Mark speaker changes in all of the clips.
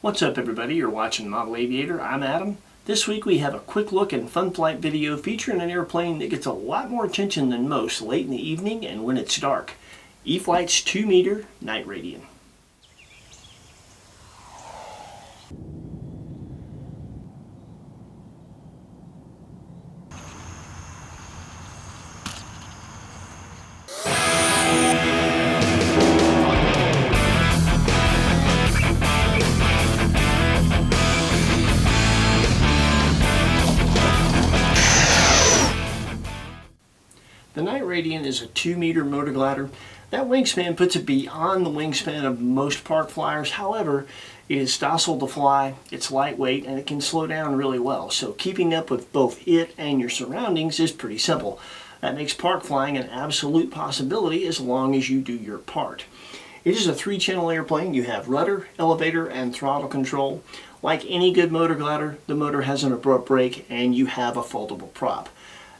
Speaker 1: What's up everybody, you're watching Model Aviator, I'm Adam. This week we have a quick look and fun flight video featuring an airplane that gets a lot more attention than most late in the evening and when it's dark. E-Flite's 2-meter Night Radian. The Night Radian is a 2-meter motor glider. That wingspan puts it beyond the wingspan of most park flyers. However, it is docile to fly, it's lightweight, and it can slow down really well. So keeping up with both it and your surroundings is pretty simple. That makes park flying an absolute possibility as long as you do your part. It is a 3-channel airplane. You have rudder, elevator, and throttle control. Like any good motor glider, the motor has an abrupt brake and you have a foldable prop.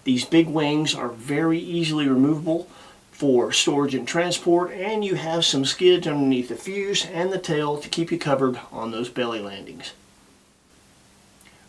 Speaker 1: These big wings are very easily removable for storage and transport, and you have some skids underneath the fuse and the tail to keep you covered on those belly landings.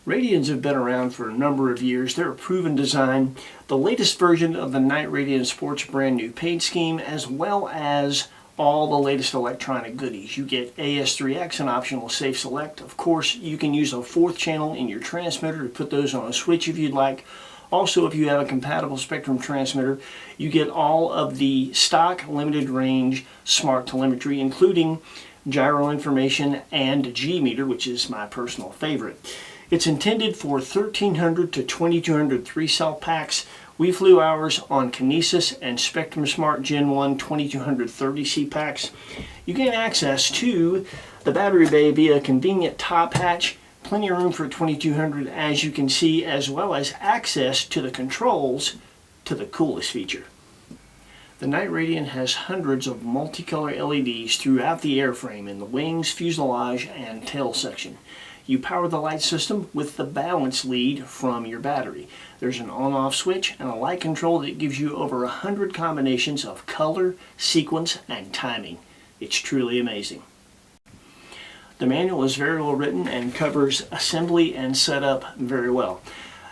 Speaker 1: Radians have been around for a number of years. They're a proven design. The latest version of the Night Radian sports a brand new paint scheme as well as all the latest electronic goodies. You get AS3X and optional safe select. Of course, you can use a 4th channel in your transmitter to put those on a switch if you'd like. Also, if you have a compatible Spectrum transmitter, you get all of the stock limited range smart telemetry, including gyro information and G-meter, which is my personal favorite. It's intended for 1,300 to 2,200 3-cell packs. We flew ours on Kinesis and Spectrum Smart Gen 1 2230C packs. You gain access to the battery bay via a convenient top hatch. Plenty of room for 2200 as you can see, as well as access to the controls to the coolest feature. The Night Radian has hundreds of multicolor LEDs throughout the airframe in the wings, fuselage, and tail section. You power the light system with the balance lead from your battery. There's an on-off switch and a light control that gives you over 100 combinations of color, sequence, and timing. It's truly amazing. The manual is very well written and covers assembly and setup very well.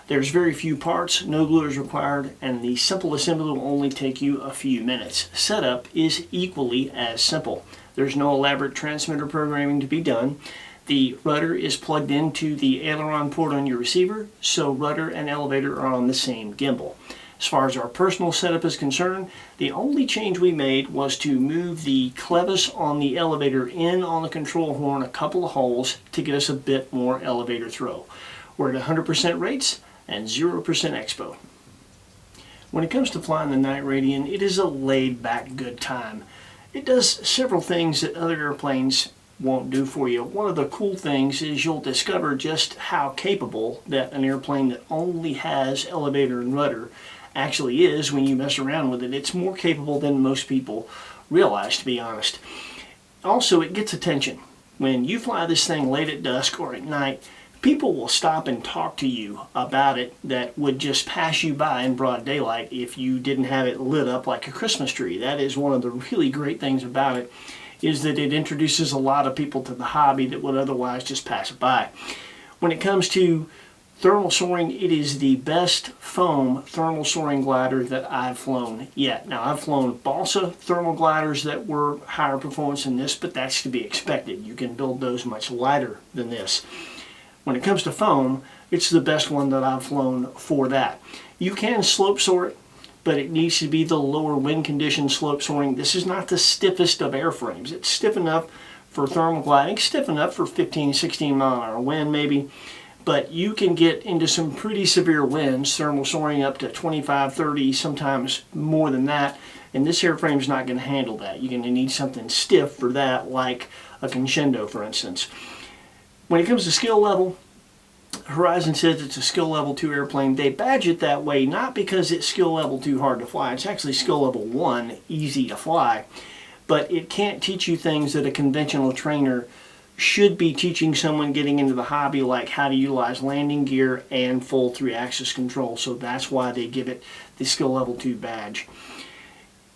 Speaker 1: There's very few parts, no glue is required, and the simple assembly will only take you a few minutes. Setup is equally as simple. There's no elaborate transmitter programming to be done. The rudder is plugged into the aileron port on your receiver, so rudder and elevator are on the same gimbal. As far as our personal setup is concerned, the only change we made was to move the clevis on the elevator in on the control horn a couple of holes to get us a bit more elevator throw. We're at 100% rates and 0% expo. When it comes to flying the Night Radian, it is a laid-back good time. It does several things that other airplanes won't do for you. One of the cool things is you'll discover just how capable that an airplane that only has elevator and rudder actually is when you mess around with it. It's more capable than most people realize, to be honest. Also, it gets attention. When you fly this thing late at dusk or at night, people will stop and talk to you about it that would just pass you by in broad daylight if you didn't have it lit up like a Christmas tree. That is one of the really great things about it, is that it introduces a lot of people to the hobby that would otherwise just pass it by. When it comes to thermal soaring, it is the best foam thermal soaring glider that I've flown yet. Now, I've flown balsa thermal gliders that were higher performance than this, but that's to be expected. You can build those much lighter than this. When it comes to foam, it's the best one that I've flown for that. You can slope soar it, but it needs to be the lower wind condition slope soaring. This is not the stiffest of airframes. It's stiff enough for thermal gliding, stiff enough for 15, 16 mile an hour wind maybe, but you can get into some pretty severe winds, thermal soaring up to 25, 30, sometimes more than that, and this airframe is not going to handle that. You're going to need something stiff for that, like a Crescendo, for instance. When it comes to skill level, Horizon says it's a skill level 2 airplane. They badge it that way not because it's skill level 2 hard to fly. It's actually skill level 1 easy to fly, but it can't teach you things that a conventional trainer should be teaching someone getting into the hobby, like how to utilize landing gear and full 3-axis control. So that's why they give it the skill level 2 badge.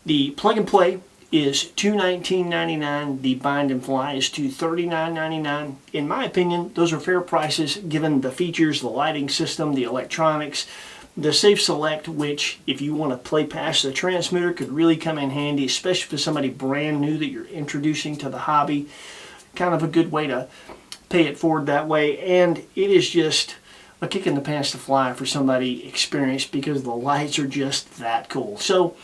Speaker 1: The plug and play is $219.99. The bind and fly is $239.99. In my opinion, those are fair prices given the features, the lighting system, the electronics, the Safe Select, which if you want to play past the transmitter could really come in handy, especially for somebody brand new that you're introducing to the hobby. Kind of a good way to pay it forward that way, and it is just a kick in the pants to fly for somebody experienced because the lights are just that cool. So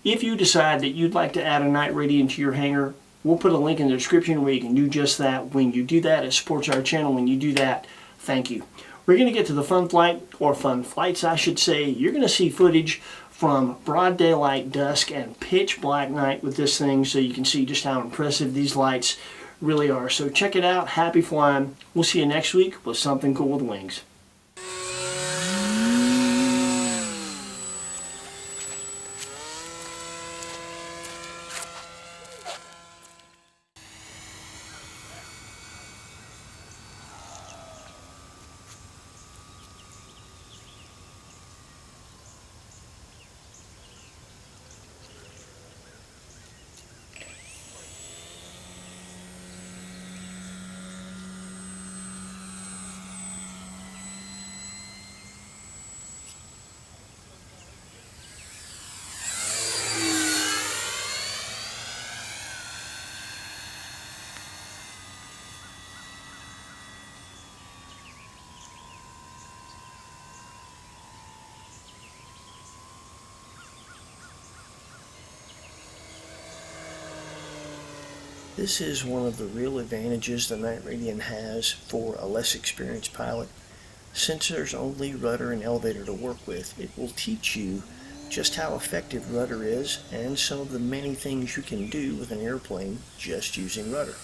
Speaker 1: if you decide that you'd like to add a Night Radian to your hangar, we'll put a link in the description where you can do just that. When you do that, it supports our channel. When you do that, thank you. We're going to get to the fun flight, or fun flights I should say. You're going to see footage from broad daylight, dusk, and pitch black night with this thing, so you can see just how impressive these lights really are. So check it out. Happy flying. We'll see you next week with something cool with wings. This is one of the real advantages the Night Radian has for a less experienced pilot. Since there's only rudder and elevator to work with, it will teach you just how effective rudder is and some of the many things you can do with an airplane just using rudder.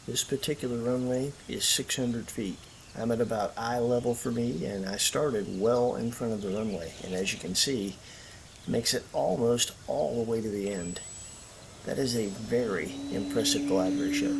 Speaker 1: This particular runway is 600 feet. I'm at about eye level for me, and I started well in front of the runway, and as you can see, it makes it almost all the way to the end. That is a very impressive glide ratio.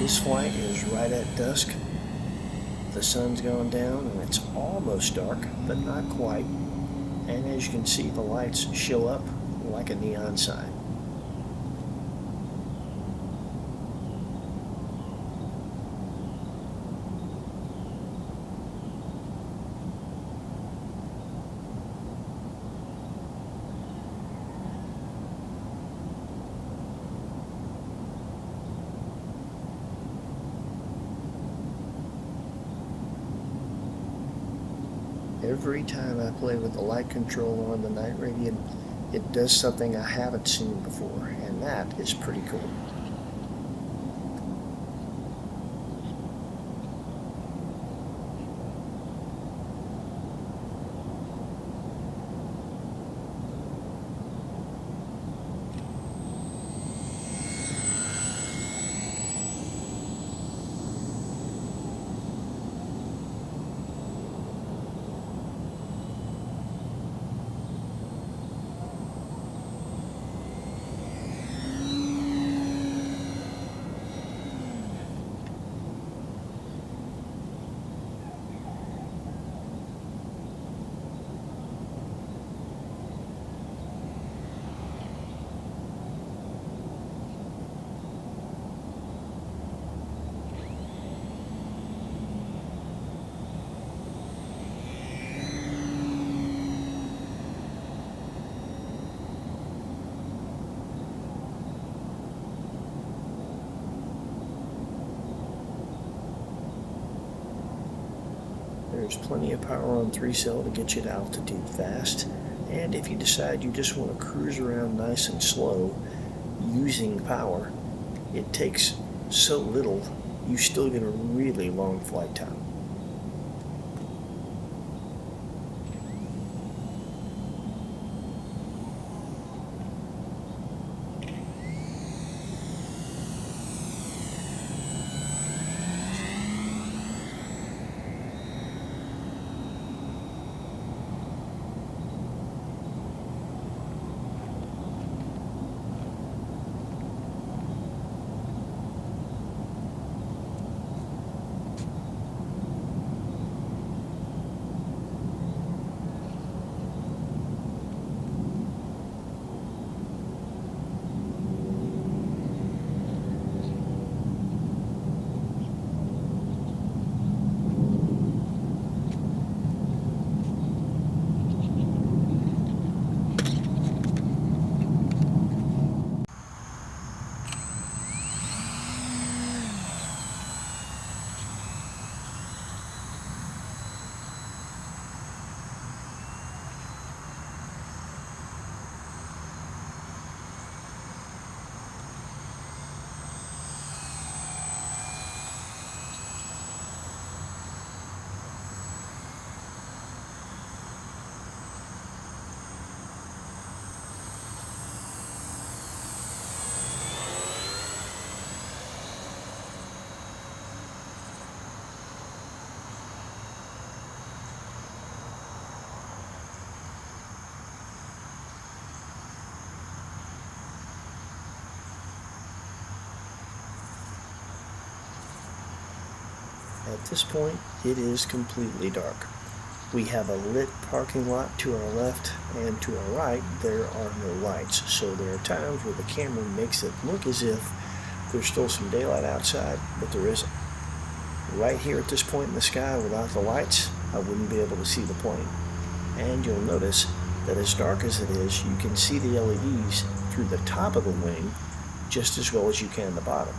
Speaker 1: This flight is right at dusk. The sun's going down and it's almost dark, but not quite. And as you can see, the lights show up like a neon sign. Every time I play with the light control on the Night Radian, it does something I haven't seen before, and that is pretty cool. There's plenty of power on 3-cell to get you to altitude fast, and if you decide you just want to cruise around nice and slow using power, it takes so little, you still get a really long flight time. At this point, it is completely dark. We have a lit parking lot to our left, and to our right, there are no lights. So there are times where the camera makes it look as if there's still some daylight outside, but there isn't. Right here at this point in the sky, without the lights, I wouldn't be able to see the plane. And you'll notice that as dark as it is, you can see the LEDs through the top of the wing just as well as you can the bottom.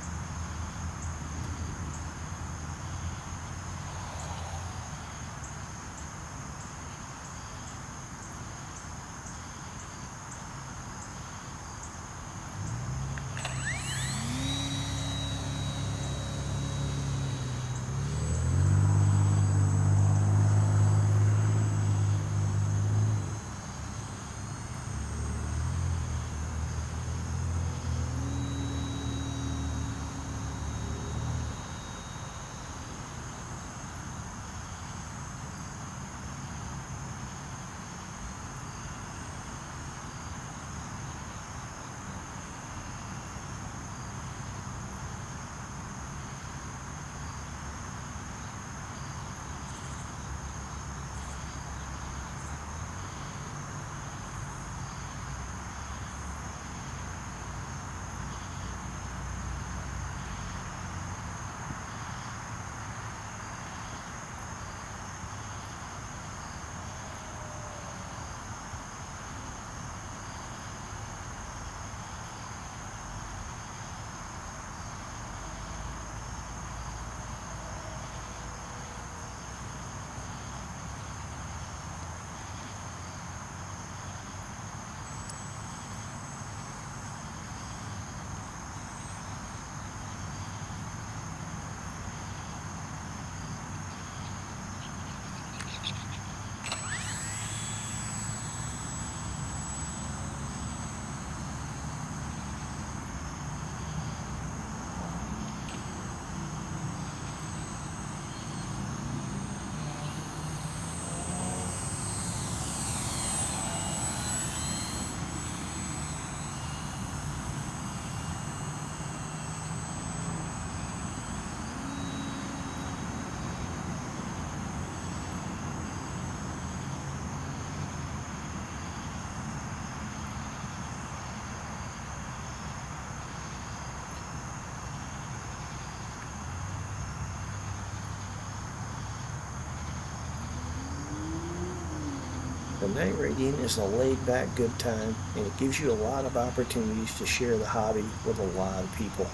Speaker 1: The Night Radian is a laid-back good time, and it gives you a lot of opportunities to share the hobby with a lot of people.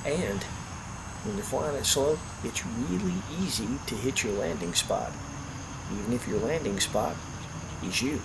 Speaker 1: And when you're flying it slow, it's really easy to hit your landing spot, even if your landing spot is you.